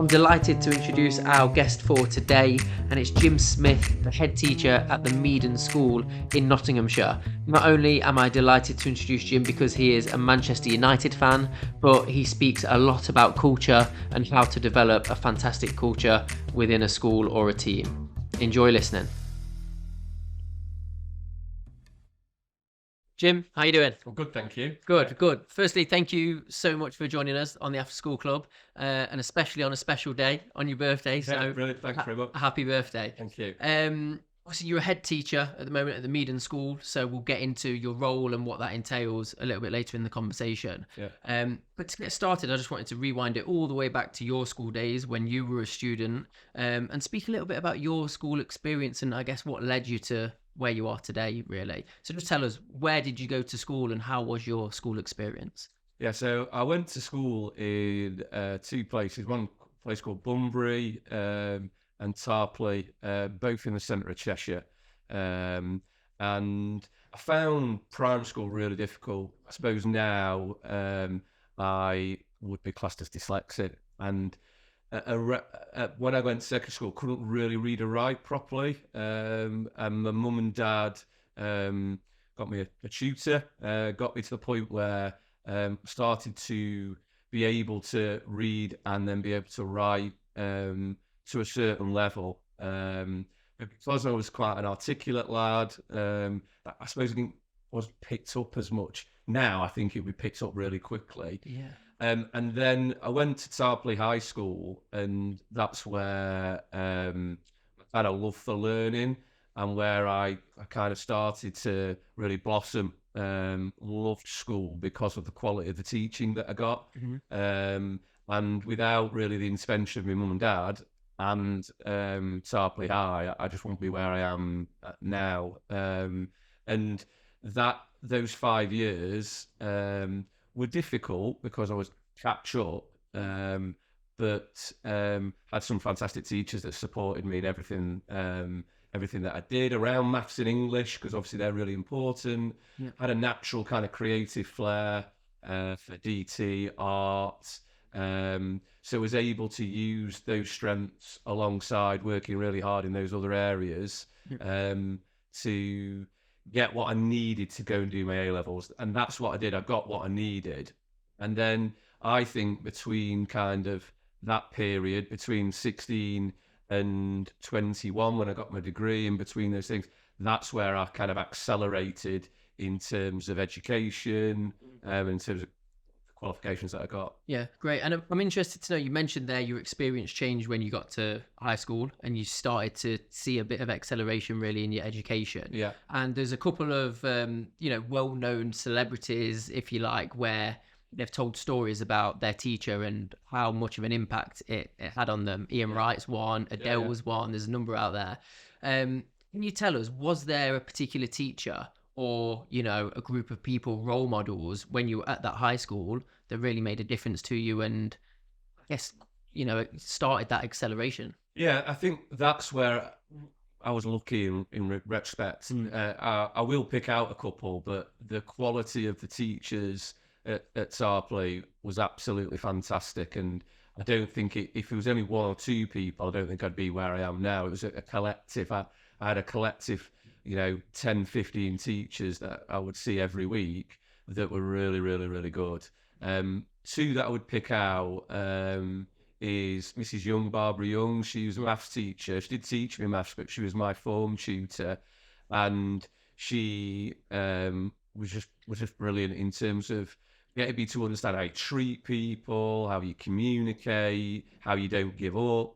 I'm delighted to introduce our guest for today, and it's Jim Smith, the head teacher at the Meden School in Nottinghamshire. Not only am I delighted to introduce Jim because he is a Manchester United fan, but he speaks a lot about culture and how to develop a fantastic culture within a school or a team. Enjoy listening. Jim, how you doing? Well, good, thank you. Good. Firstly, thank you so much for joining us on the After School Club, and especially on a special day, on your birthday. Yeah, brilliant. Thanks very much. Happy birthday. Thank you. Obviously, you're a head teacher at the moment at the Meden School, so we'll get into your role and what that entails a little bit later in the conversation. Yeah. But to get started, I just wanted to rewind it all the way back to your school days when you were a student, and speak a little bit about your school experience and I guess what led you to where you are today, really. So just tell us, where did you go to school and how was your school experience? Yeah, so I went to school in two places. One place called Bunbury and Tarpley, both in the centre of Cheshire. And I found primary school really difficult. I suppose now I would be classed as dyslexic. And when I went to secondary school, couldn't really read or write properly. And my mum and dad got me a tutor, got me to the point where started to be able to read and then be able to write to a certain level. But because I was quite an articulate lad, I suppose it wasn't picked up as much. Now I think it would be picked up really quickly. Yeah. And then I went to Tarpley High School, and that's where I kind of loved the learning and where I kind of started to really blossom. Loved school because of the quality of the teaching that I got. Mm-hmm. And without really the intervention of my mum and dad and Tarpley High, I just wouldn't be where I am now. And those 5 years were difficult because I was catch up, but had some fantastic teachers that supported me in everything that I did around maths and English, because obviously they're really important. Yeah. Had a natural kind of creative flair for DT, art, so was able to use those strengths alongside working really hard in those other areas to get what I needed to go and do my A-levels. And that's what I did. I got what I needed. And then I think between kind of that period, between 16 and 21, when I got my degree, in between those things, that's where I kind of accelerated in terms of education, in terms of qualifications that I got. Yeah, great. And I'm interested to know, you mentioned there your experience changed when you got to high school and you started to see a bit of acceleration really in your education. Yeah. And there's a couple of, well-known celebrities, if you like, where they've told stories about their teacher and how much of an impact it had on them. Ian Wright's one, Adele was one, there's a number out there. Can you tell us, was there a particular teacher or, a group of people, role models, when you were at that high school that really made a difference to you and I guess, it started that acceleration? Yeah, I think that's where I was lucky in retrospect. I will pick out a couple, but the quality of the teachers at Tarpley was absolutely fantastic. And I don't think if it was only one or two people, I don't think I'd be where I am now. It was a collective. I had a collective 10, 15 teachers that I would see every week that were really, really, really good. Two that I would pick out is Mrs. Young, Barbara Young. She was a maths teacher. She did teach me maths, but she was my form tutor. And she was just brilliant in terms of getting me to understand how you treat people, how you communicate, how you don't give up.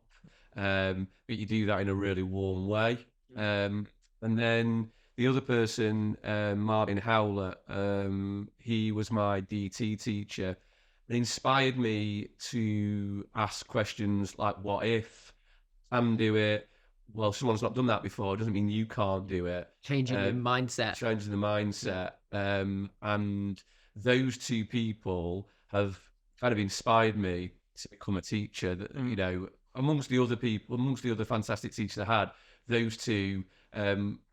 But you do that in a really warm way. And then the other person, Martin Howlett, he was my DT teacher. It inspired me to ask questions like, what if? Can do it? Well, someone's not done that before. It doesn't mean you can't do it. Changing the mindset. Changing the mindset. And those two people have kind of inspired me to become a teacher. That, amongst the other people, amongst the other fantastic teachers I had, those two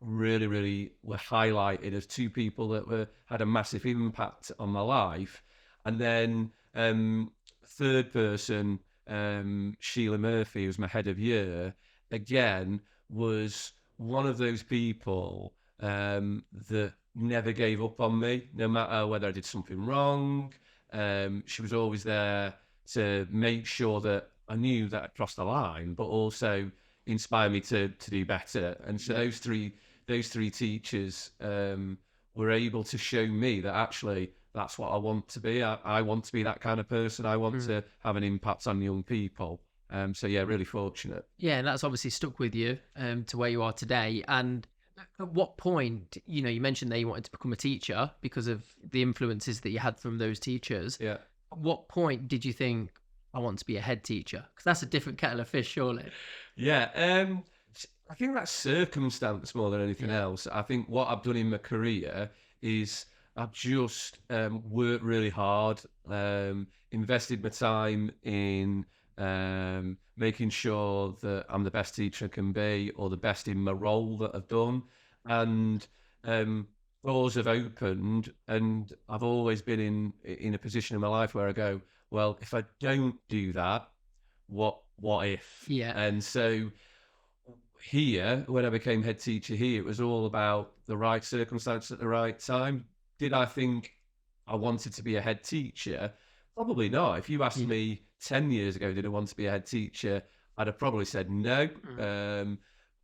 really, really were highlighted as two people that had a massive impact on my life. And then third person Sheila Murphy, who was my head of year, again, was one of those people that never gave up on me, no matter whether I did something wrong. She was always there to make sure that I knew that I crossed the line, but also inspire me to do better. And so those three teachers were able to show me that actually that's what I want to be. I want to be that kind of person. I want to have an impact on young people. So yeah, really fortunate. Yeah, and that's obviously stuck with you to where you are today. And at what point, you know, you mentioned that you wanted to become a teacher because of the influences that you had from those teachers. Yeah. At what point did you think, I want to be a head teacher? Because that's a different kettle of fish, surely. Yeah, I think that's circumstance more than anything else. I think what I've done in my career is I've just worked really hard, invested my time in making sure that I'm the best teacher I can be, or the best in my role that I've done, and doors have opened, and I've always been in a position in my life where I go, well, if I don't do that, what if? Yeah. And so here, when I became head teacher here, it was all about the right circumstance at the right time. Did I think I wanted to be a head teacher? Probably not. If you asked me 10 years ago, did I want to be a head teacher? I'd have probably said no.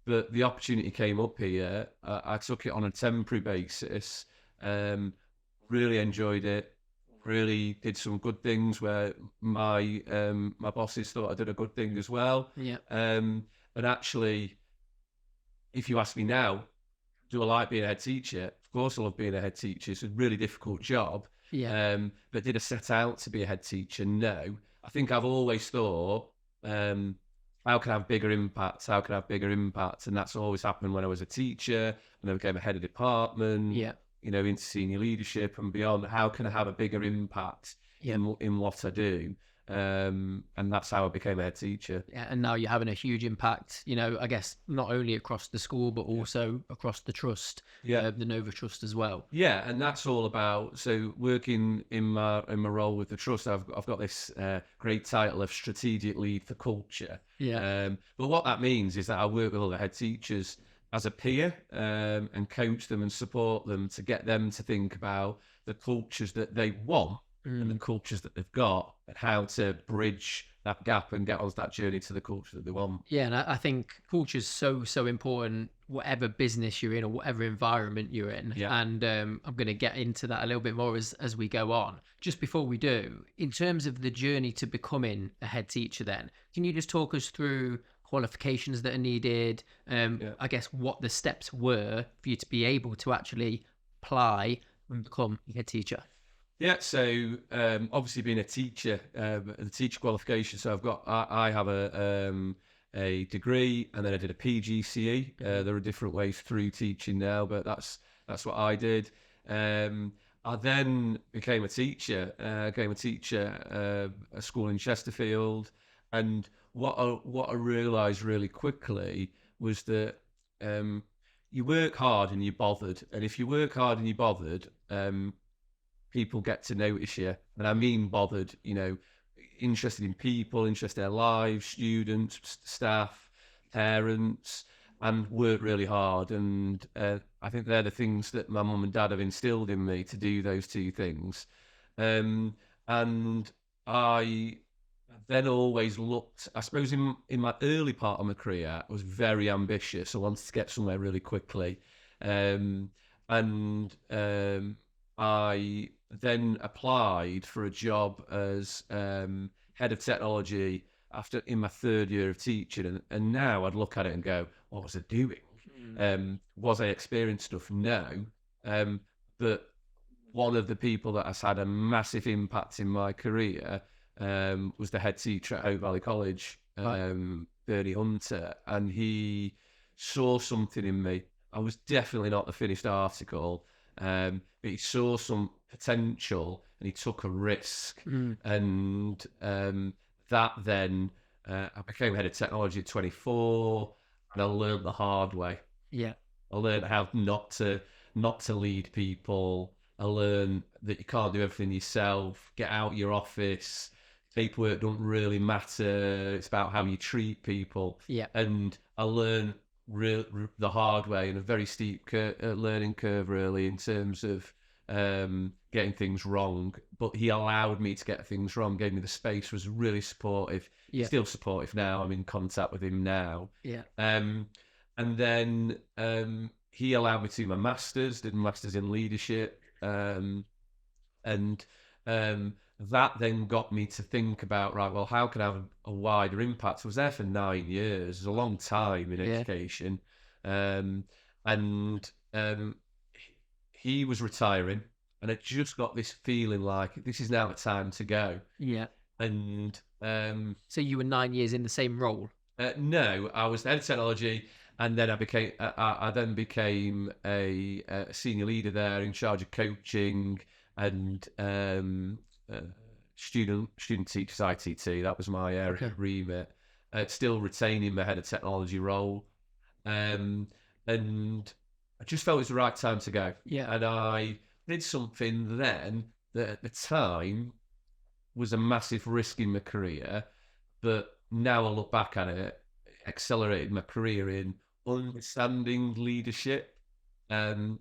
But the opportunity came up here. I took it on a temporary basis. Really enjoyed it. Really did some good things where my bosses thought I did a good thing as well. Yeah. And actually, if you ask me now, do I like being a head teacher? Of course I love being a head teacher. It's a really difficult job. Yeah. But did I set out to be a head teacher? No. I think I've always thought, how can I have bigger impacts? How can I have bigger impacts? And that's always happened when I was a teacher and I became a head of department, Yeah. you know, into senior leadership and beyond. How can I have a bigger impact in what I do? And that's how I became a head teacher. Yeah, and now you're having a huge impact, you know, I guess not only across the school, but also across the trust, the Nova Trust as well. Yeah, and that's all about, so working in my role with the trust, I've got this great title of strategic lead for culture. Yeah. But what that means is that I work with all the head teachers as a peer and coach them and support them to get them to think about the cultures that they want and the cultures that they've got, and how to bridge that gap and get on that journey to the culture that they want. Yeah, and I think culture is so important, whatever business you're in or whatever environment you're in. Yeah. And I'm going to get into that a little bit more as we go on. Just before we do, in terms of the journey to becoming a head teacher then, can you just talk us through qualifications that are needed? I guess what the steps were for you to be able to actually apply and become a head teacher? Yeah, so obviously being a teacher, the teacher qualification. So I have a degree, and then I did a PGCE. There are different ways through teaching now, but that's what I did. I then became a teacher. A school in Chesterfield, and what I realised really quickly was that you work hard and you're bothered, and if you work hard and you're bothered, people get to notice you. And I mean bothered, you know, interested in people, interested in their lives, students, staff, parents, and work really hard. And I think they're the things that my mum and dad have instilled in me, to do those two things. And I then always looked, I suppose in my early part of my career, I was very ambitious. I wanted to get somewhere really quickly. I then applied for a job as head of technology in my third year of teaching, and now I'd look at it and go, what was I doing? Was I experienced enough? No. But one of the people that has had a massive impact in my career was the head teacher at Hope Valley College, Bernie Hunter, and he saw something in me. I was definitely not the finished article, but he saw some potential and he took a risk. And that then, I became head of technology at 24, and I learned the hard way. Yeah. I learned how not to lead people. I learned that you can't do everything yourself. Get out your office, paperwork don't really matter. It's about how you treat people. Yeah. And I learned the hard way, and a very steep learning curve really, in terms of getting things wrong. But he allowed me to get things wrong, gave me the space, was really supportive. Yeah. Still supportive now. I'm in contact with him now. Yeah. And then he allowed me to do my masters, did my masters in leadership, and that then got me to think about, right, well, how can I have a wider impact? I was there for 9 years. It's a long time in education. And he was retiring, and I just got this feeling like this is now the time to go. Yeah. And so you were 9 years in the same role? No, I was the head of technology, and then I then became a senior leader there, in charge of coaching and student teachers, ITT. That was my area of remit. Still retaining my head of technology role, and I just felt it was the right time to go. Yeah. And I did something then that at the time was a massive risk in my career, but now I look back at it, accelerated my career in understanding leadership. And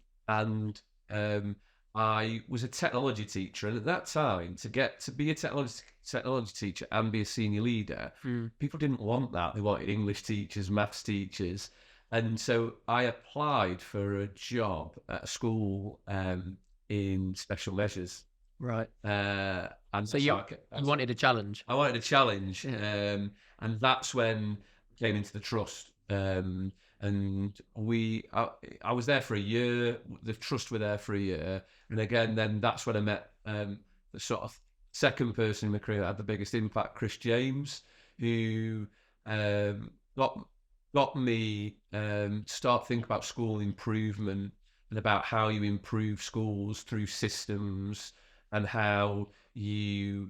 I was a technology teacher, and at that time, to get to be a technology teacher and be a senior leader, people didn't want that. They wanted English teachers, maths teachers. And so I applied for a job at a school in special measures. Right. And so you wanted a challenge. I wanted a challenge, and that's when I came into the trust. And I was there for a year. The trust were there for a year, and again, then that's when I met the sort of second person in my career that had the biggest impact, Chris James, who got me start thinking about school improvement and about how you improve schools through systems, and how you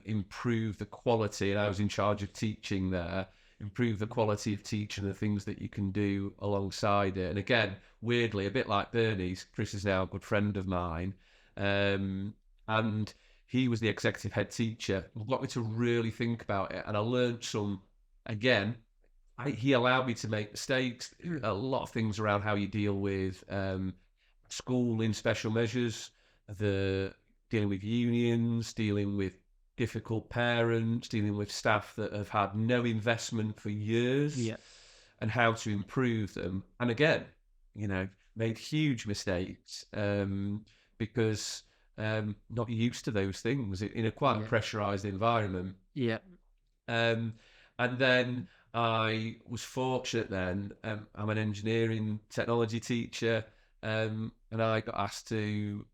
improve the quality. And I was in charge of teaching there, improve the quality of teaching, the things that you can do alongside it. And again, weirdly, a bit like Bernie's, Chris is now a good friend of mine. And he was the executive head teacher. It got me to really think about it. And I learned some, again, he allowed me to make mistakes, a lot of things around how you deal with school in special measures, dealing with unions, dealing with difficult parents, dealing with staff that have had no investment for years, and how to improve them. And again, made huge mistakes because not used to those things in a quite pressurized environment. And then I was fortunate then, I'm an engineering technology teacher, and I got asked to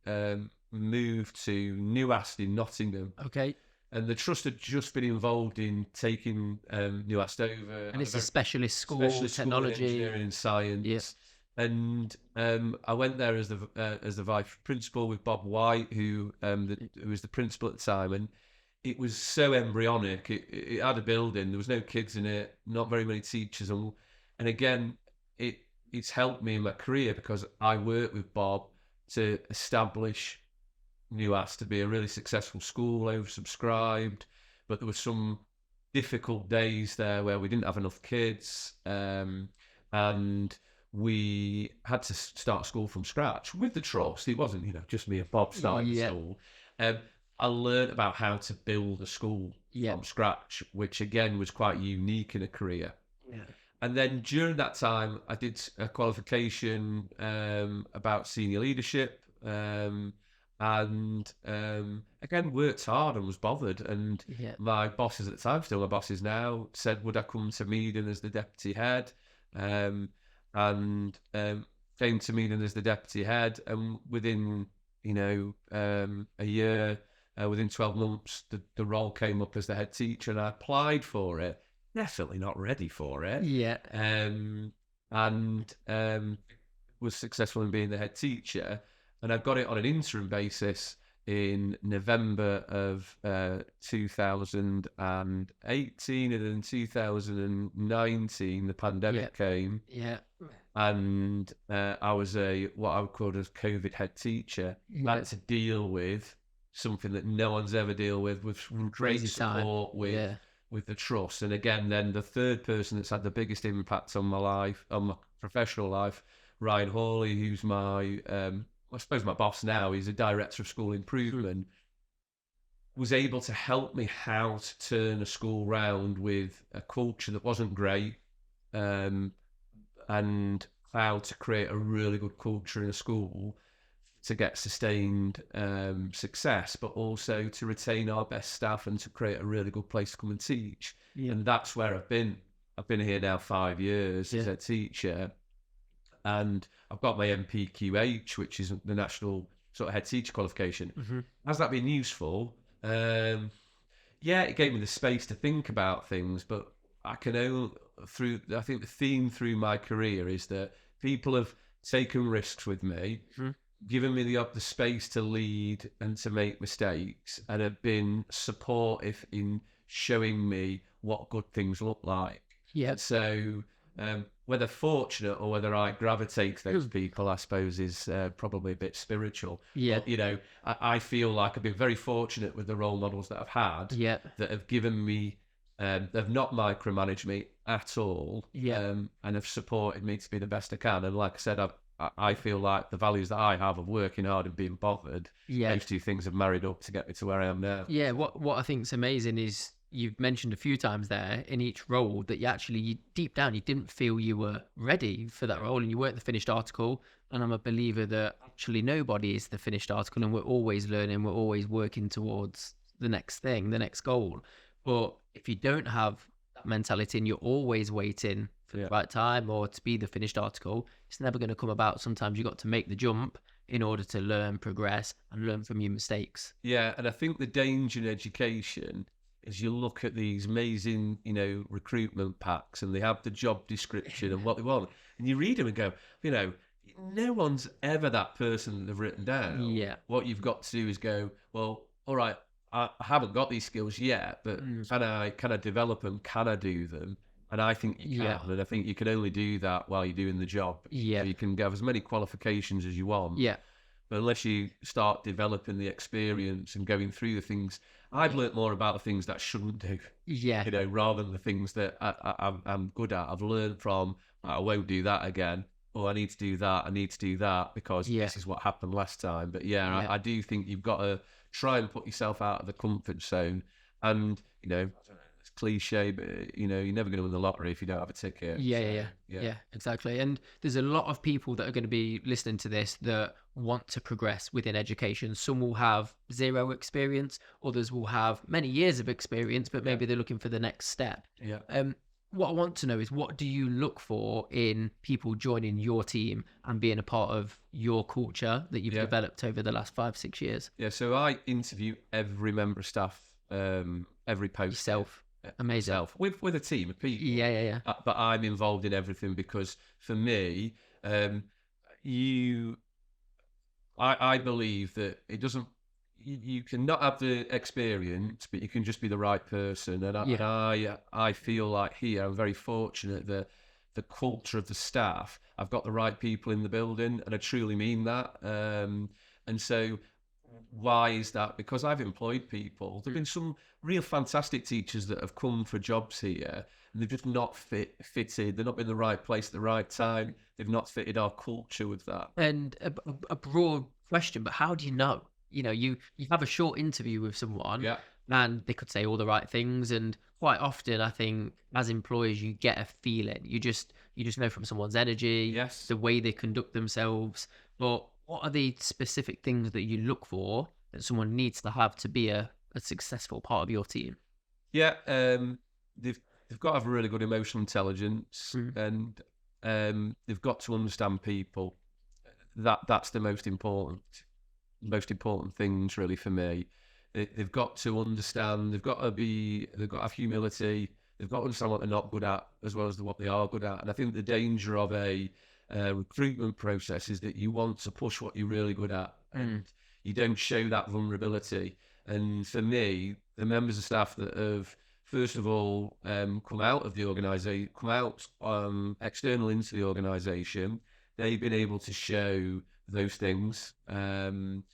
move to Newast in Nottingham. Okay. And the trust had just been involved in taking Newast over. And it's a specialist school, technology. School in engineering and science. Yes. And I went there as the vice principal with Bob White, who was the principal at the time. And it was so embryonic. It had a building. There was no kids in it, not very many teachers. And again, it's helped me in my career because I worked with Bob to establish Newast to be a really successful school, oversubscribed, but there were some difficult days there where we didn't have enough kids, and we had to start school from scratch with the trust. It wasn't, just me and Bob starting school. I learned about how to build a school from scratch, which again was quite unique in a career. And then during that time, I did a qualification about senior leadership, and again worked hard and was bothered. And my bosses at the time, still my bosses now, said, would I come to Meden as the deputy head? And came to Meden as the deputy head, and within a year, within 12 months, the role came up as the head teacher, and I applied for it. Definitely not ready for it. And was successful in being the head teacher. And I got it on an interim basis in November of 2018, and in 2019 the pandemic came. And I was what I would call as COVID head teacher. I had to deal with something that no one's ever dealt with great Crazy time. support, Yeah. with the trust. And again, then the third person that's had the biggest impact on my life, on my professional life, Ryan Hawley, who's my, I suppose my boss now. He's a director of school improvement. Was able to help me how to turn a school round with a culture that wasn't great, and how to create a really good culture in a school to get sustained success, but also to retain our best staff and to create a really good place to come and teach. Yeah. And that's where I've been. I've been here now 5 years as a teacher, and I've got my MPQH, which is the national sort of head teacher qualification. Has that been useful? Yeah, it gave me the space to think about things, but I can only I think the theme through my career is that people have taken risks with me, given me the space to lead and to make mistakes, and have been supportive in showing me what good things look like. Yeah. So whether fortunate or whether I gravitate to those people, I suppose, is probably a bit spiritual. Yeah. But, you know, I feel like I've been very fortunate with the role models that I've had, that have given me, they've not micromanaged me at all, and have supported me to be the best I can. And like I said, I feel like the values that I have of working hard and being bothered, those two things have married up to get me to where I am now. Yeah, what I think is amazing is you've mentioned a few times there in each role that you deep down, you didn't feel you were ready for that role and you weren't the finished article. And I'm a believer that actually nobody is the finished article, and we're always learning, we're always working towards the next thing, the next goal. But if you don't have that mentality and you're always waiting for the right time or to be the finished article, it's never going to come about. Sometimes you've got to make the jump in order to learn, progress, and learn from your mistakes. Yeah, and I think the danger in education is you look at these amazing, you know, recruitment packs, and they have the job description and what they want, and you read them and go, you know, no one's ever that person that they've written down. Yeah. What you've got to do is go, well, all right, I haven't got these skills yet, but can I develop them? Can I do them? And I think you can. And I think you can only do that while you're doing the job. Yeah. So you can have as many qualifications as you want. Yeah. But unless you start developing the experience and going through the things, I've learnt more about the things that I shouldn't do. Yeah. You know, rather than the things that I'm good at. I've learned from, I won't do that again. Oh, I need to do that. I need to do that because this is what happened last time. But I do think you've got to try and put yourself out of the comfort zone. And, you know, it's cliche, but, you know, you're never going to win the lottery if you don't have a ticket. Yeah, exactly. And there's a lot of people that are going to be listening to this that want to progress within education. Some will have zero experience, others will have many years of experience, but maybe they're looking for the next step. What I want to know is, what do you look for in people joining your team and being a part of your culture that you've developed over the last 5-6 years? Yeah, so I interview every member of staff, every post. Yourself. Amazing. Myself, with a team of people. Yeah. But I'm involved in everything because for me, I believe that it doesn't, you can not have the experience, but you can just be the right person. And I feel like here I'm very fortunate that the culture of the staff, I've got the right people in the building, and I truly mean that. And so why is that? Because I've employed people. There've been some real fantastic teachers that have come for jobs here, and they've just not fitted. They've not been in the right place at the right time. They've not fitted our culture with that. And a broad question, but how do you know? You know, you have a short interview with someone, and they could say all the right things. And quite often, I think as employers, you get a feeling. You just know from someone's energy, the way they conduct themselves. But what are the specific things that you look for that someone needs to have to be a successful part of your team? Yeah, they've got to have a really good emotional intelligence, and they've got to understand people. That's the most important things really for me. They've got to understand. They've got to have humility. They've got to understand what they're not good at as well as what they are good at. And I think the danger of a recruitment process is that you want to push what you're really good at, and you don't show that vulnerability. And for me, the members of staff that have first of all come out of the organisation, come out external into the organisation, they've been able to show those things, and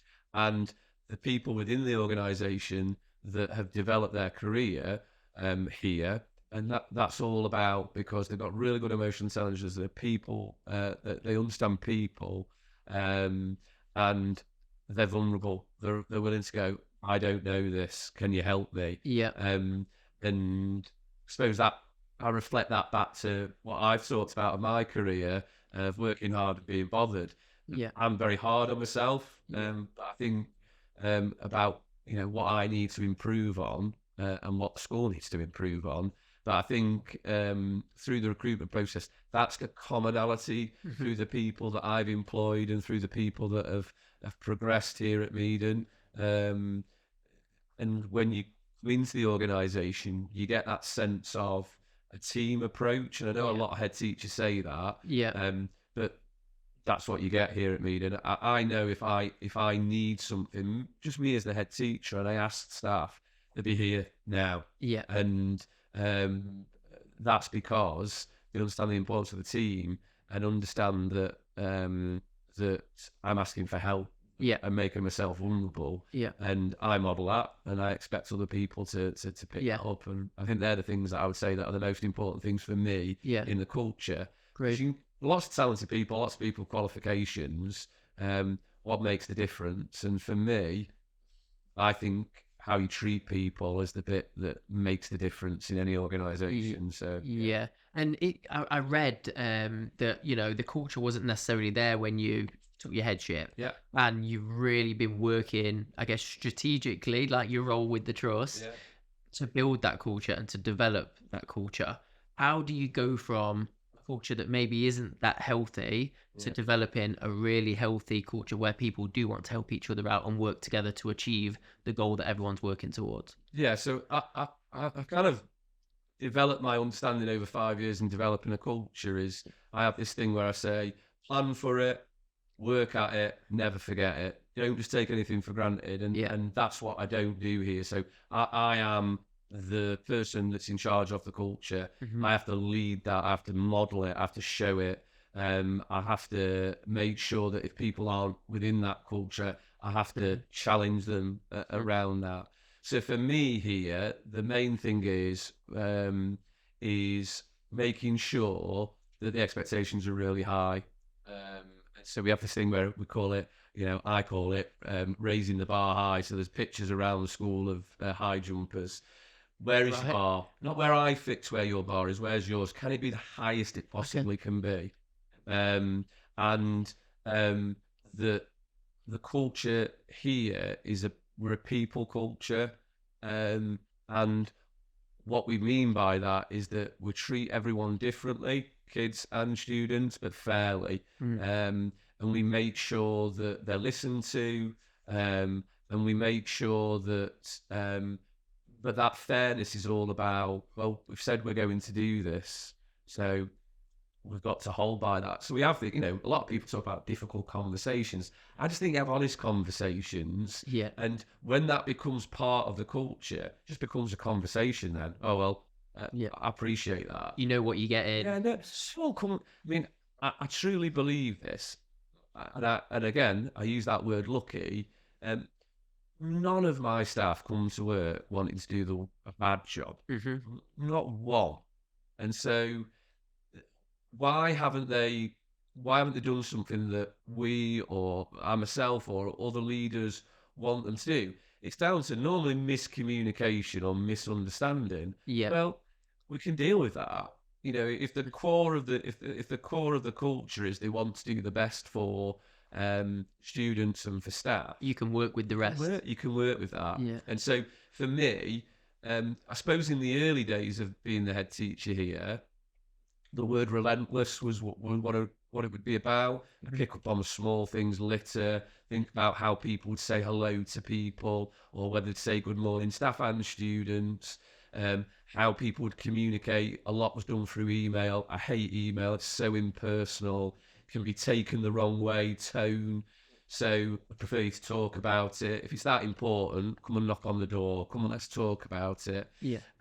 the people within the organisation that have developed their career here. And that's all about, because they've got really good emotional intelligence. They're people, that they understand people, and they're vulnerable. They're willing to go, I don't know this. Can you help me? Yeah. And I suppose that I reflect that back to what I've thought about in my career of working hard and being bothered. Yeah. I'm very hard on myself. I think about what I need to improve on, and what the school needs to improve on. But I think through the recruitment process, that's a commonality through the people that I've employed and through the people that have progressed here at Meden. And when you go into the organisation, you get that sense of a team approach. And I know a lot of head teachers say that, but that's what you get here at Meden. I know if I need something, just me as the head teacher, and I ask staff, they'll be here now. Yeah. And that's because they understand the importance of the team and understand that that I'm asking for help. And making myself vulnerable. And I model that, and I expect other people to pick that up. And I think they're the things that I would say that are the most important things for me in the culture. Great. Lots of talented people, lots of people with qualifications. What makes the difference? And for me, I think how you treat people is the bit that makes the difference in any organisation. So and I read that the culture wasn't necessarily there when you took your headship, and you've really been working, I guess, strategically, like your role with the trust, to build that culture and to develop that culture. How do you go from a culture that maybe isn't that healthy to developing a really healthy culture where people do want to help each other out and work together to achieve the goal that everyone's working towards? So I've kind of developed my understanding over 5 years in developing a culture. Is I have this thing where I say, plan for it, work at it, never forget it. You don't just take anything for granted, and that's what I don't do here. So I am the person that's in charge of the culture. I have to lead that, I have to model it, I have to show it. I have to make sure that if people aren't within that culture, I have to challenge them around that. So for me here, the main thing is making sure that the expectations are really high. So we have this thing where we call it, I call it raising the bar high. So there's pictures around the school of high jumpers. Where is your bar? Not where I fix where your bar is. Where's yours? Can it be the highest it possibly can be? And the culture here we're a people culture, and what we mean by that is that we treat everyone differently, kids and students, but fairly. And we make sure that they're listened to, and we make sure that but that fairness is all about, well, we've said we're going to do this, so we've got to hold by that. So we have a lot of people talk about difficult conversations. I just think you have honest conversations. And when that becomes part of the culture, it just becomes a conversation then. Oh, well, I appreciate that. You know what you get in. I truly believe this. And again, I use that word lucky. None of my staff come to work wanting to do a bad job. Not one. And so why haven't they done something that we or I myself or other leaders want them to do? It's down to normally miscommunication or misunderstanding. Well, we can deal with that. If the core of the culture is they want to do the best for students and for staff, you can work with the rest. You can work with that. And so for me, I suppose in the early days of being the head teacher here, the word relentless was what it would be about. Pick up on the small things, litter, think about how people would say hello to people, or whether to say good morning, staff and students, how people would communicate. A lot was done through email. I hate email. It's so impersonal. It can be taken the wrong way, tone. So I prefer you to talk about it. If it's that important, come and knock on the door. Come on, let's talk about it.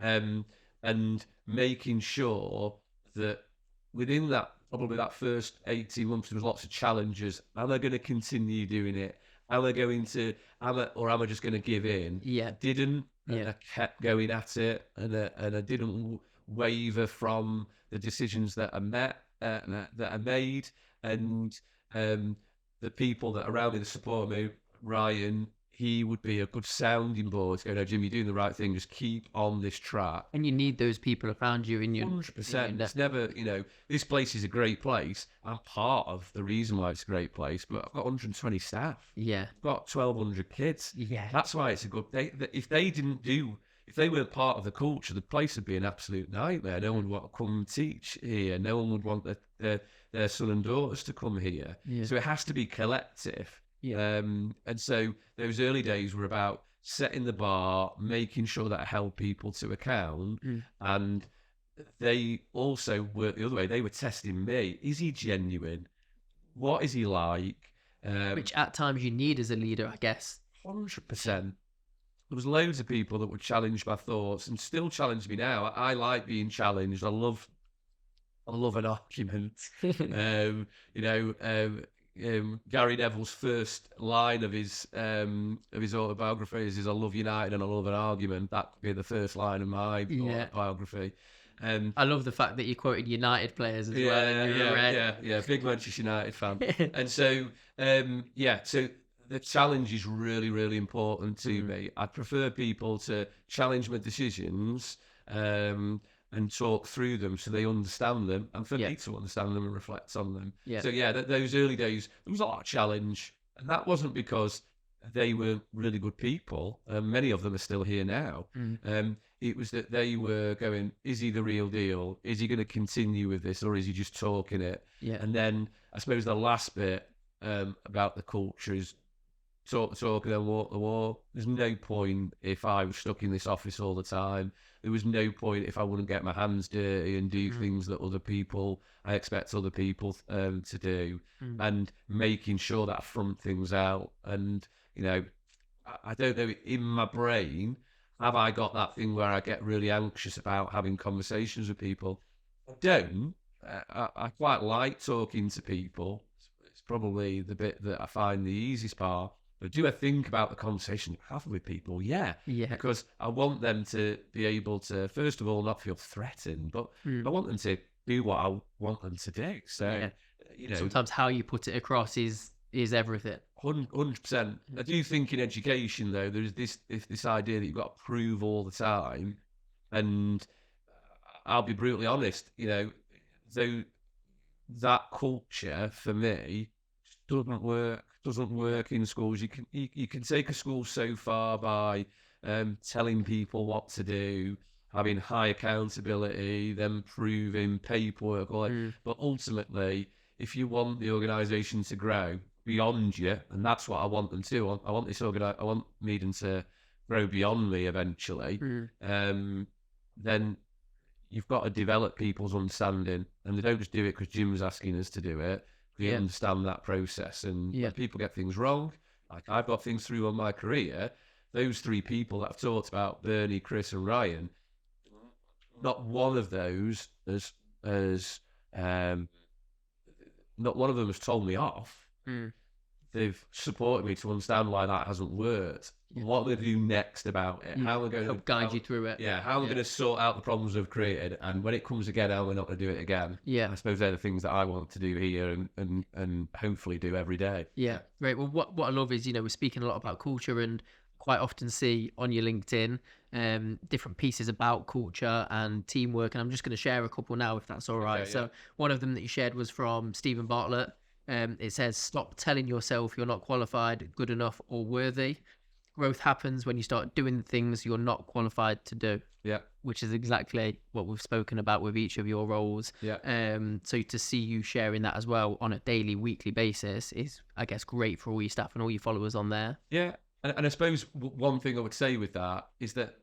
And making sure that within that, probably that first 18 months, there was lots of challenges. Am I going to continue doing it? Am I going to, am I just going to give in? Yeah. I didn't, and Yeah. I kept going at it, and I didn't waver from the decisions that I made, and the people that around me that support me, Ryan, he would be a good sounding board. Go, no, Jim, you're doing the right thing. Just keep on this track. And you need those people around you in your 100%. It's never, this place is a great place. I'm part of the reason why it's a great place, but I've got 120 staff. Yeah. I've got 1,200 kids. Yeah. That's why it's a good. If they weren't part of the culture, the place would be an absolute nightmare. No one would want to come and teach here. No one would want their son and daughters to come here. Yeah. So it has to be collective. Yeah. And so those early days were about setting the bar, making sure that I held people to account, and they also were the other way. They were testing me. Is he genuine? What is he like? Which at times you need as a leader, I guess. 100%. There was loads of people that would challenge my thoughts and still challenge me now. I like being challenged. I love an argument. Gary Neville's first line of his autobiography is "I love United and I love an argument." That could be the first line of my autobiography. I love the fact that you quoted United players as well. Yeah, big Manchester United fan. And so, so the challenge is really, really important to me. I prefer people to challenge my decisions and talk through them so they understand them, and for me to understand them and reflect on them. So those early days, there was a lot of challenge, and that wasn't because they were really good people. Many of them are still here now. It was that they were going, is he the real deal? Is he going to continue with this, or is he just talking it? And then I suppose the last bit about the culture is talking and walk the walk. There's no point if I was stuck in this office all the time. There was no point if I wouldn't get my hands dirty and do things that I expect other people to do, and making sure that I front things out. And, I don't know, in my brain, have I got that thing where I get really anxious about having conversations with people? I don't. I quite like talking to people. It's probably the bit that I find the easiest part. But do I think about the conversation I have with people? Yeah. Because I want them to be able to, first of all, not feel threatened, but I want them to do what I want them to do. So, sometimes how you put it across is everything. 100%. I do think in education, though, there's this idea that you've got to prove all the time. And I'll be brutally honest, so that culture for me doesn't work in schools. You can take a school so far by telling people what to do, having high accountability, then proving paperwork, but ultimately, if you want the organisation to grow beyond you, and that's what I want them to. I want I want Meden to grow beyond me eventually. Then you've got to develop people's understanding, and they don't just do it because Jim's asking us to do it. We understand that process, and when people get things wrong, like I've got things through on my career, those three people that I've talked about, Bernie, Chris and Ryan, not one of those not one of them has told me off. They've supported me to understand why that hasn't worked. What they do next about it, how we're going to guide you through it. How we're going to sort out the problems we've created, and when it comes again, how we're not going to do it again. I suppose they're the things that I want to do here and hopefully do every day. Great. Well, what I love is, we're speaking a lot about culture, and quite often see on your LinkedIn different pieces about culture and teamwork, and I'm just going to share a couple now if that's all right. So one of them that you shared was from Stephen Bartlett. It says, stop telling yourself you're not qualified, good enough or worthy. Growth happens when you start doing things you're not qualified to do. Which is exactly what we've spoken about with each of your roles. So to see you sharing that as well on a daily, weekly basis is, I guess, great for all your staff and all your followers on there. And I suppose one thing I would say with that is that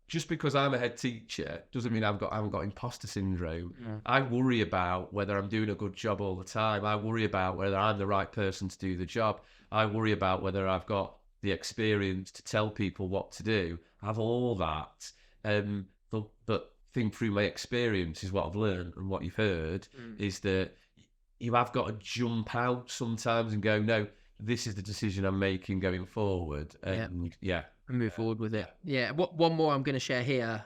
just because I'm a head teacher doesn't mean I haven't got imposter syndrome. I worry about whether I'm doing a good job all the time. I worry about whether I'm the right person to do the job. I worry about whether I've got the experience to tell people what to do. I have all that. But think through my experience is what I've learned, and what you've heard is that you have got to jump out sometimes and go, no, this is the decision I'm making going forward. And and move forward with it. Yeah. One more I'm going to share here.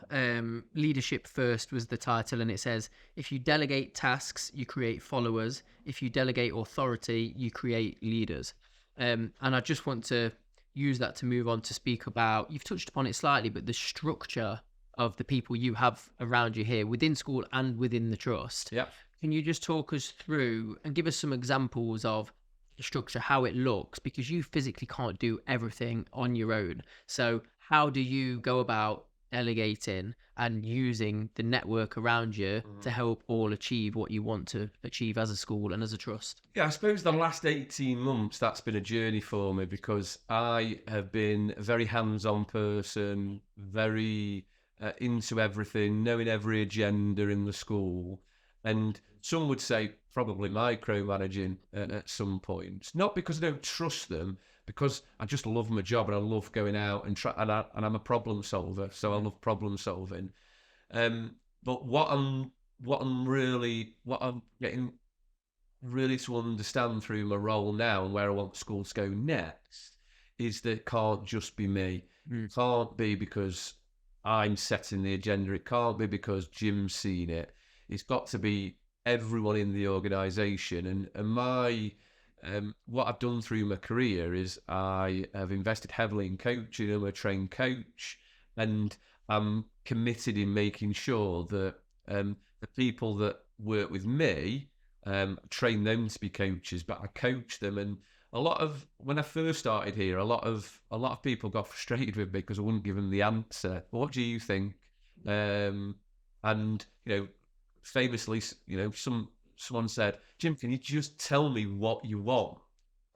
Leadership First was the title, and it says, if you delegate tasks, you create followers. If you delegate authority, you create leaders. And I just want to use that to move on to speak about, you've touched upon it slightly, but the structure of the people you have around you here within school and within the trust. Yeah. Can you just talk us through and give us some examples of the structure, how it looks, because you physically can't do everything on your own. So how do you go about delegating and using the network around you to help all achieve what you want to achieve as a school and as a trust? Yeah, I suppose the last 18 months, that's been a journey for me, because I have been a very hands-on person, very into everything, knowing every agenda in the school. And some would say probably micromanaging at some points. Not because I don't trust them, because I just love my job and I love going out and and I'm a problem solver, so I love problem solving. But what I'm getting really to understand through my role now and where I want schools to go next is that it can't just be me. It can't be because I'm setting the agenda. It can't be because Jim's seen it. It's got to be everyone in the organisation. And my what I've done through my career is I have invested heavily in coaching. I'm a trained coach, and I'm committed in making sure that the people that work with me, train them to be coaches, but I coach them. And when I first started here, a lot of people got frustrated with me because I wouldn't give them the answer. What do you think? And famously, someone said, Jim, can you just tell me what you want?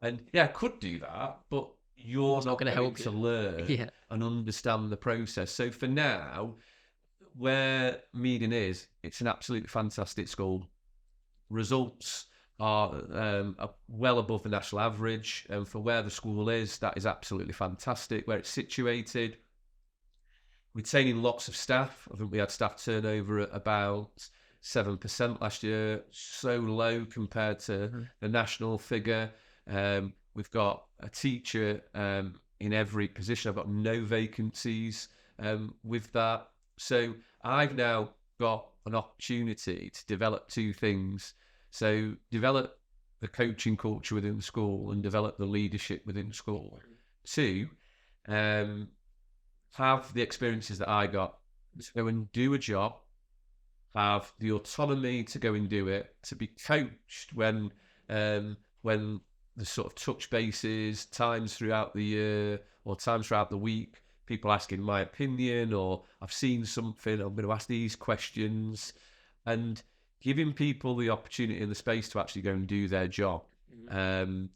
And I could do that, but you're not going to help to learn and understand the process. So for now, where Meden is, it's an absolutely fantastic school. Results are well above the national average, and for where the school is, that is absolutely fantastic. Where it's situated, retaining lots of staff. I think we had staff turnover at about 7% last year, so low compared to the national figure. We've got a teacher in every position. I've got no vacancies with that. So I've now got an opportunity to develop two things. So develop the coaching culture within the school and develop the leadership within the school. Two, have the experiences that I got to go and do a job, have the autonomy to go and do it, to be coached when the sort of touch bases, times throughout the year or times throughout the week, people asking my opinion, or I've seen something, I'm going to ask these questions, and giving people the opportunity and the space to actually go and do their job. That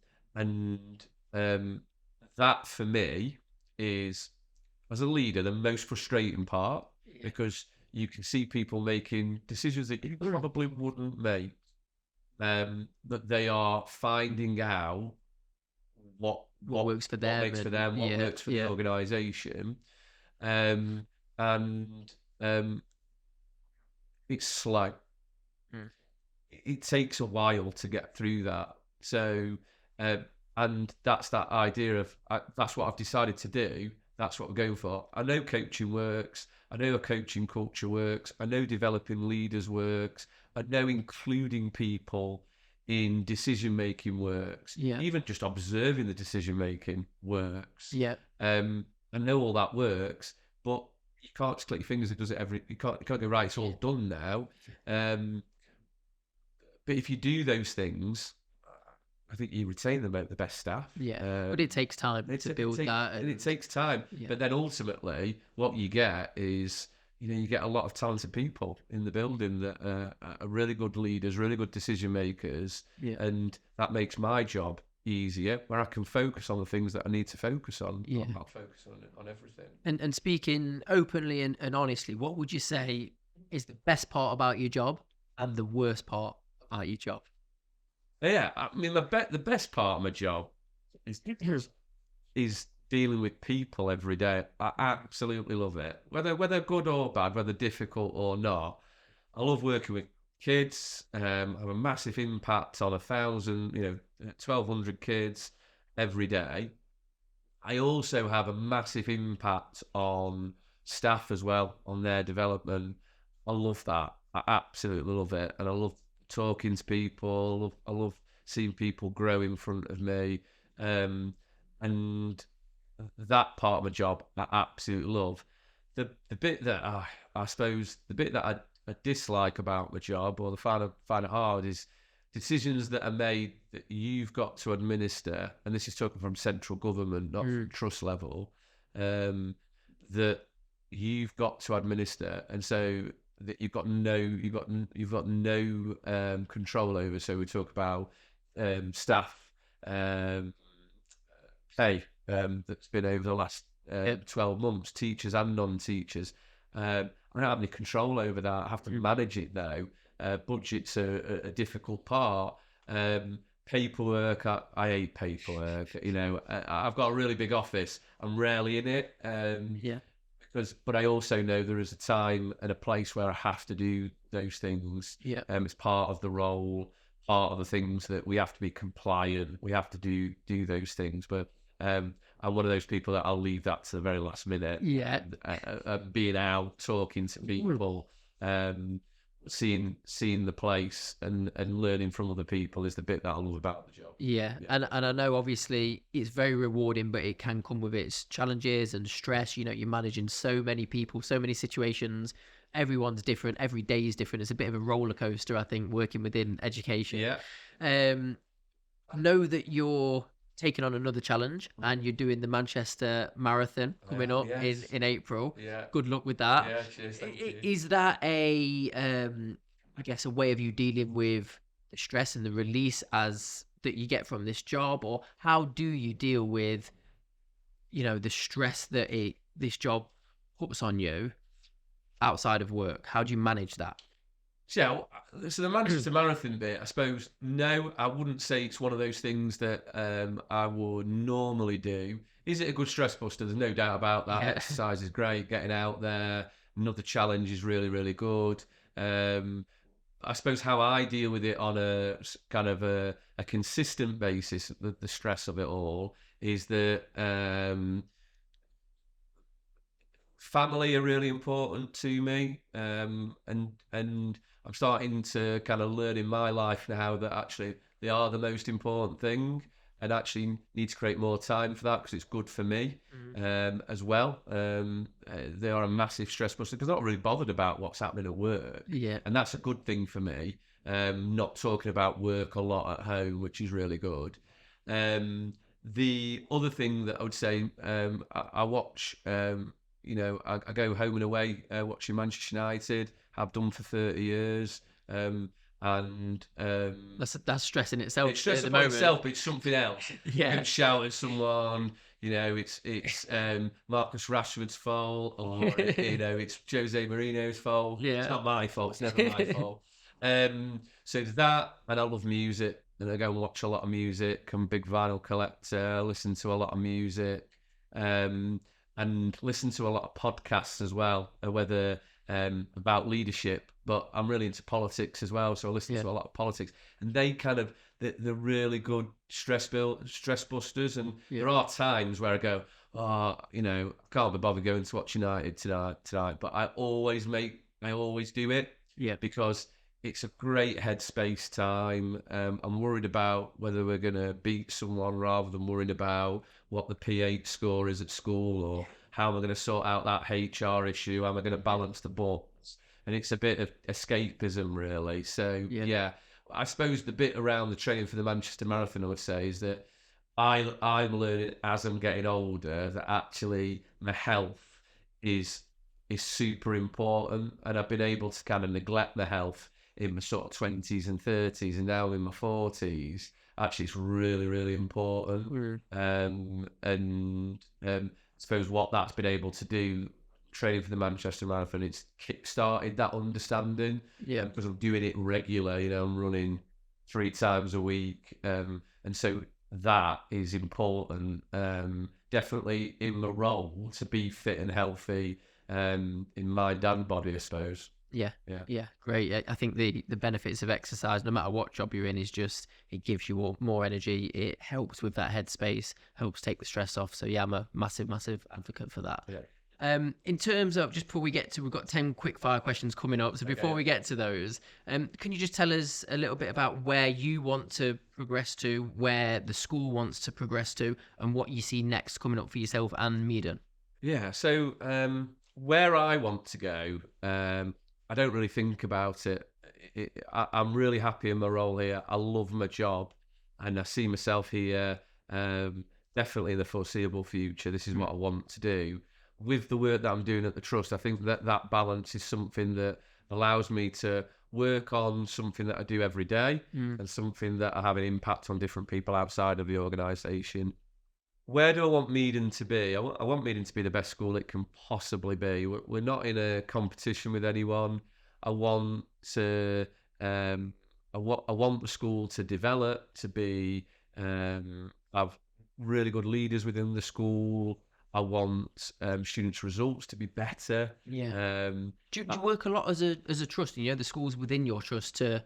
for me is, as a leader, the most frustrating part, because you can see people making decisions that you probably wouldn't make, that they are finding out what works for them, what works for the organisation, and it's slow. It takes a while to get through that. So, and that's that idea of that's what I've decided to do. That's what we're going for. I know coaching works. I know a coaching culture works. I know developing leaders works. I know including people in decision making works. Even just observing the decision making works. I know all that works, but you can't just click your fingers. It does it every. You can't go right. It's all done now. But if you do those things, I think you retain the best staff. But it takes time to build that. And it takes time. But then ultimately, what you get is, you get a lot of talented people in the building that are really good leaders, really good decision makers. And that makes my job easier, where I can focus on the things that I need to focus on. I'll focus on everything. And speaking openly and honestly, what would you say is the best part about your job and the worst part about your job? Yeah, I mean, the best part of my job is dealing with people every day. I absolutely love it. Whether good or bad, whether difficult or not, I love working with kids. I have a massive impact on 1,200 kids every day. I also have a massive impact on staff as well, on their development. I love that. I absolutely love it. And I love talking to people. I love seeing people grow in front of me. And that part of my job, I absolutely love. The bit that I suppose, the bit that I dislike about my job, or the find it hard, is decisions that are made that you've got to administer, and this is talking from central government, not from trust level, that you've got to administer, and so that you've got no control over. So we talk about staff pay that's been over the last 12 months, teachers and non-teachers. I don't have any control over that. I have to manage it now. Budgets are a difficult part. Paperwork, I hate paperwork. You know, I've got a really big office. I'm rarely in it. But I also know there is a time and a place where I have to do those things. It's part of the role, part of the things that we have to be compliant. We have to do those things. But I'm one of those people that I'll leave that to the very last minute. Being out, talking to people, seeing the place and learning from other people is the bit that I love about the job. And I know obviously it's very rewarding, but it can come with its challenges and stress. You know, you're managing so many people, so many situations. Everyone's different. Every day is different. It's a bit of a roller coaster, I think, working within education. I know that you're taking on another challenge, and you're doing the Manchester Marathon coming up in April. Good luck with that. Cheers, thank you. Is that I guess a way of you dealing with the stress and the release that you get from this job, or how do you deal with, you know, the stress that this job puts on you outside of work? How do you manage that? So the Manchester Marathon bit, I suppose, no, I wouldn't say it's one of those things that I would normally do. Is it a good stress buster? There's no doubt about that. Exercise is great. Getting out there, another challenge is really, really good. I suppose how I deal with it on a kind of a consistent basis, the stress of it all, is that family are really important to me, and I'm starting to kind of learn in my life now that actually they are the most important thing, and actually need to create more time for that because it's good for me as well. They are a massive stress buster because I'm not really bothered about what's happening at work, and that's a good thing for me. Not talking about work a lot at home, which is really good. The other thing that I would say, I watch. You know, I go home and away watching Manchester United. Have done for 30 years, and that's stress in itself. It's stress about itself, but it's something else. You can shout at someone. You know, it's Marcus Rashford's fault, or you know, it's Jose Mourinho's fault. It's not my fault. It's never my fault. So there's that, and I love music, and I go and watch a lot of music. I'm a big vinyl collector. Listen to a lot of music. And listen to a lot of podcasts as well, whether about leadership, but I'm really into politics as well, so I listen to a lot of politics, and they kind of they're really good stress busters. And there are times where I go, you know, I can't be bothered going to watch United tonight, but I always do it, because it's a great headspace time. I'm worried about whether we're going to beat someone rather than worried about what the P8 score is at school, or how am I going to sort out that HR issue? How am I going to balance the books? And it's a bit of escapism, really. So, I suppose the bit around the training for the Manchester Marathon, I would say, is that I'm learning as I'm getting older that actually my health is super important. And I've been able to kind of neglect my health in my sort of 20s and 30s, and now in my 40s, actually it's really, really important. I suppose what that's been able to do, training for the Manchester Marathon, it's kick-started that understanding. Because I'm doing it regular, you know, I'm running 3 times a week. And so that is important, definitely in the role to be fit and healthy, in mind and body, I suppose. Yeah, Yeah. yeah, great. I think the benefits of exercise, no matter what job you're in, is just it gives you all more energy. It helps with that headspace, helps take the stress off. So yeah, I'm a massive, massive advocate for that. Yeah. In terms of, just before we get to, we've got 10 quick fire questions coming up. So before Okay. we get to those, can you just tell us a little bit about where you want to progress to, where the school wants to progress to, and what you see next coming up for yourself and Meden? Yeah. So where I want to go, I don't really think about it. I'm really happy in my role here. I love my job, and I see myself here definitely in the foreseeable future. This is what I want to do. With the work that I'm doing at the trust, I think that that balance is something that allows me to work on something that I do every day and something that I have an impact on different people outside of the organisation. Where do I want Meden to be? I want Meden to be the best school it can possibly be. We're not in a competition with anyone. I want to, I want the school to develop, to be, have really good leaders within the school. I want students' results to be better. Yeah. Do Uh, you work a lot as a trust, you know, the schools within your trust to,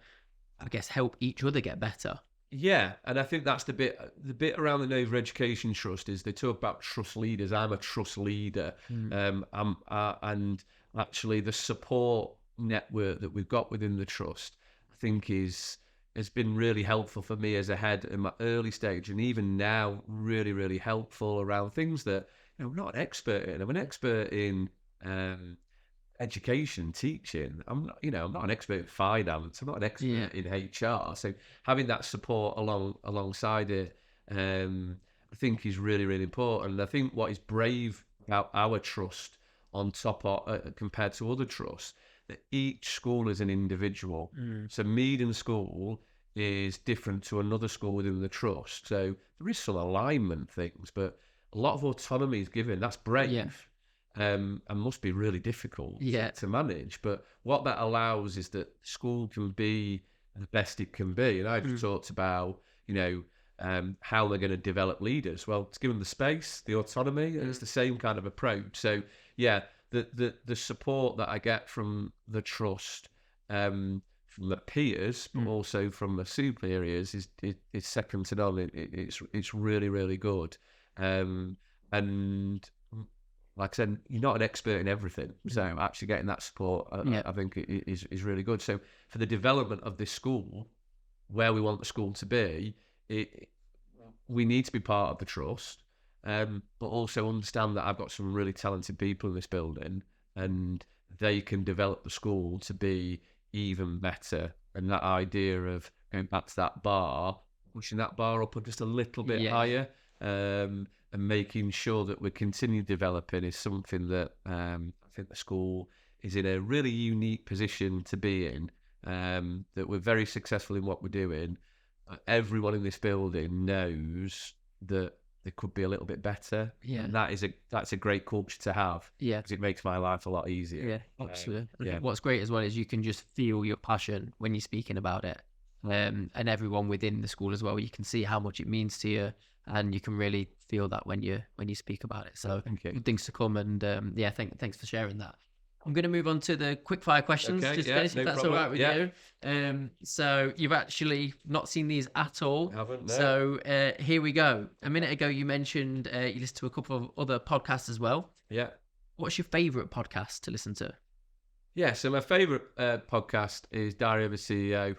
I guess, help each other get better? Yeah, and I think that's the bit around the Nova Education Trust is they talk about trust leaders. I'm a trust leader, and actually the support network that we've got within the trust, I think has been really helpful for me as a head in my early stage, and even now, really helpful around things that I'm not an expert in. I'm an expert in education, teaching. I'm not, I'm not an expert in finance. I'm not an Yeah. expert in HR. So having that support alongside it, I think is really important. And I think what is brave about our trust on top of compared to other trusts, that each school is an individual. So Meden School is different to another school within the trust. So there is some alignment things, but a lot of autonomy is given. That's brave. Yeah. And must be really difficult Yeah. to manage. But what that allows is that school can be the best it can be. And I've talked about, how they're going to develop leaders. Well, it's given the space, the autonomy, and it's the same kind of approach. So, yeah, the support that I get from the trust, from the peers, but also from the superiors is second to none. It's really good. And like I said, you're not an expert in everything. So actually getting that support, I think is really good. So for the development of this school, where we want the school to be, we need to be part of the trust, but also understand that I've got some really talented people in this building, and they can develop the school to be even better. And that idea of going back to that bar, pushing that bar up just a little bit higher, and making sure that we continue developing is something that I think the school is in a really unique position to be in. That we're very successful in what we're doing. Everyone in this building knows that they could be a little bit better. Yeah. And that's a great culture to have. Yeah. Because it makes my life a lot easier. Yeah, absolutely. Yeah. What's great as well is you can just feel your passion when you're speaking about it. And everyone within the school as well, you can see how much it means to you, and you can really feel that when you speak about it. So Thank you. good things to come, and thanks for sharing that. I'm going to move on to the quick fire questions, Okay, just yeah, finish, if no that's problem. all right with you. So you've actually not seen these at all. Haven't, no. So here we go. A minute ago, you mentioned you listened to a couple of other podcasts as well. Yeah. What's your favourite podcast to listen to? Yeah, so my favourite podcast is Diary of a CEO,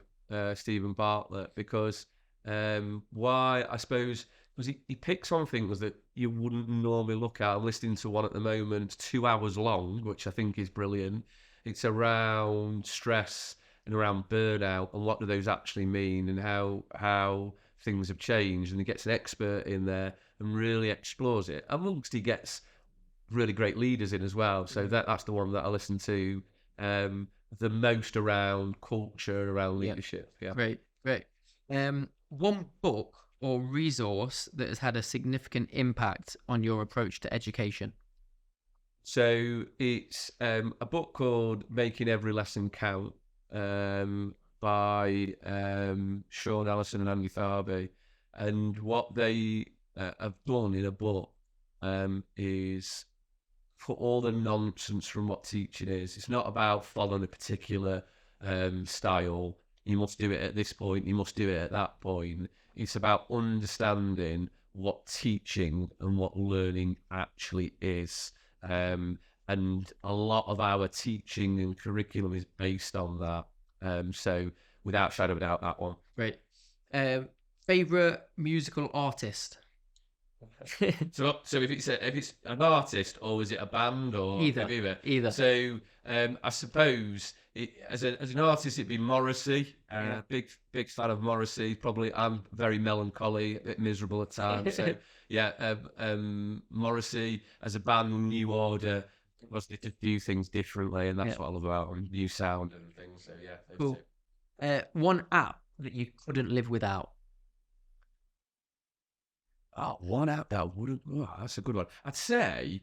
Stephen Bartlett, because why, I suppose, because he picks on things that you wouldn't normally look at. I'm listening to one at the moment, 2 hours long, which I think is brilliant. It's around stress and around burnout and what do those actually mean and how things have changed. And he gets an expert in there and really explores it. Amongst he gets really great leaders in as well. So that's the one that I listen to the most around culture, around leadership. Yeah. Great. One book or resource that has had a significant impact on your approach to education? So it's a book called Making Every Lesson Count by Sean Allison and Andy Tharby. And what they have done in a book is put all the nonsense from what teaching is. It's not about following a particular style. You must do it at this point. You must do it at that point. It's about understanding what teaching and what learning actually is. And a lot of our teaching and curriculum is based on that. So without shadow of a doubt, that one. Great. Favorite musical artist? So if it's an artist, or is it a band, or Either. So I suppose as an artist, it'd be Morrissey. Big fan of Morrissey. Probably I'm very melancholy, a bit miserable at times. So yeah, Morrissey. As a band, New Order. Was to do things differently, and that's what I love about them. New sound and things. So yeah, cool. One app that you couldn't live without? Oh, one app that wouldn't. Oh, that's a good one. I'd say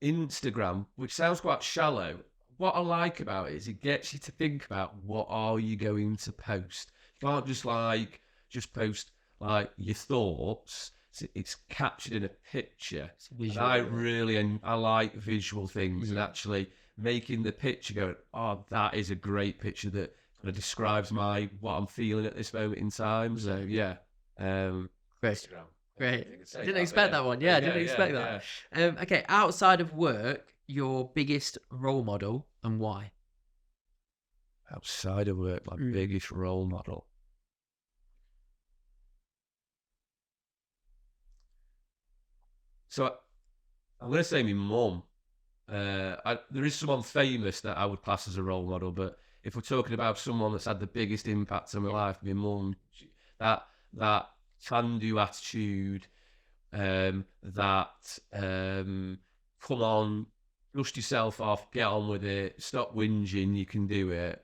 Instagram, which sounds quite shallow. What I like about it is it gets you to think about what are you going to post. You can't just post like your thoughts. It's captured in a picture. I like visual things, and actually making the picture go, oh, that is a great picture that kind of describes what I'm feeling at this moment in time. So yeah. Great. Didn't expect that one. Yeah, didn't expect that. Okay, outside of work, your biggest role model and why? Outside of work, my biggest role model. So I'm going to say my mum. There is someone famous that I would class as a role model, but if we're talking about someone that's had the biggest impact on my life, my mum, that can-do attitude, that come on, dust yourself off, get on with it, stop whinging, you can do it.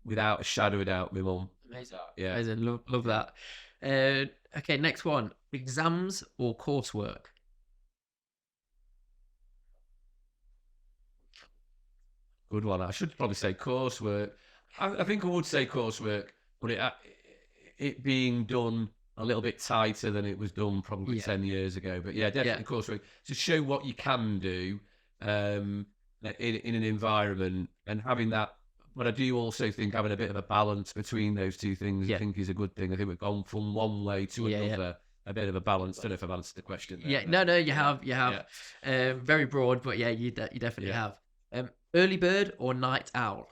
Without a shadow of a doubt, my mum. Amazing. Yeah. Amazing. Love that. Okay, next one. Exams or coursework? Good one. I should probably say coursework. I think I would say coursework, but it being done a little bit tighter than it was done probably 10 years ago. But yeah, definitely coursework to show what you can do in an environment, and having that. But I do also think having a bit of a balance between those two things, I think, is a good thing. I think we've gone from one way to another. A bit of a balance. I don't know if I've answered the question there. No, you have. Very broad, but yeah, you definitely have. Early bird or night owl?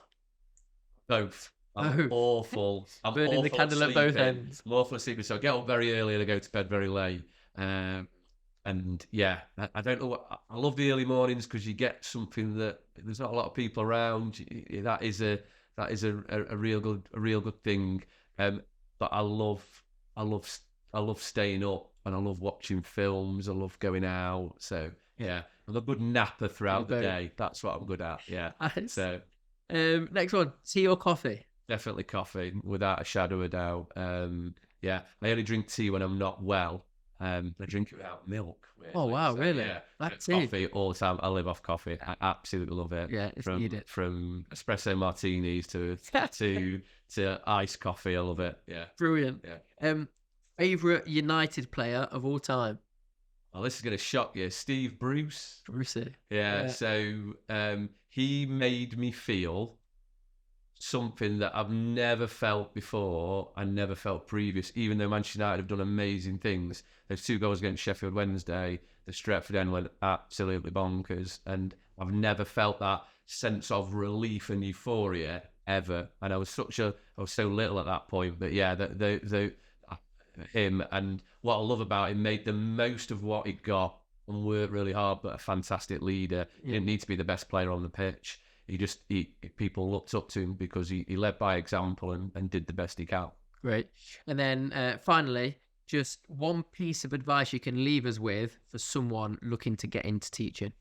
Both. I'm awful. I'm burning the candle at both ends. I'm awful at sleeping, so I get up very early and I go to bed very late. And yeah, I don't know. I love the early mornings because you get something that there's not a lot of people around. That is a real good thing. But I love staying up, and I love watching films. I love going out. So yeah, I'm a good napper throughout the day. That's what I'm good at. Yeah. Nice. So next one, tea or coffee? Definitely coffee, without a shadow of a doubt. Yeah, I only drink tea when I'm not well. I drink it without milk. Weirdly. Oh wow, so, really? Yeah, that's coffee all the time. I live off coffee. I absolutely love it. Yeah, it's needed. From espresso martinis to iced coffee. I love it. Yeah, brilliant. Yeah. Favorite United player of all time? Oh, this is going to shock you. Steve Bruce. Brucey. Yeah. So he made me feel something that I've never felt before and never felt previous, even though Manchester United have done amazing things. Those 2 goals against Sheffield Wednesday, the Stretford end went absolutely bonkers, and I've never felt that sense of relief and euphoria ever. And I was so little at that point, but yeah, him, and what I love about him, made the most of what he got and worked really hard, but a fantastic leader. He didn't need to be the best player on the pitch. People looked up to him because he led by example and did the best he can. Great. And then finally, just one piece of advice you can leave us with for someone looking to get into teaching.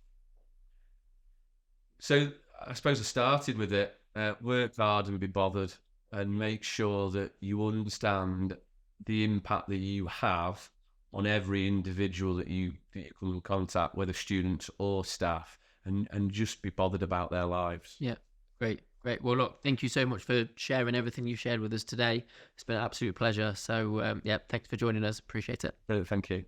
So I suppose I started with it. Work hard and be bothered, and make sure that you understand the impact that you have on every individual that you come in contact, whether students or staff. And just be bothered about their lives. Yeah, great. Well, look, thank you so much for sharing everything you shared with us today. It's been an absolute pleasure. So, thanks for joining us. Appreciate it. Thank you.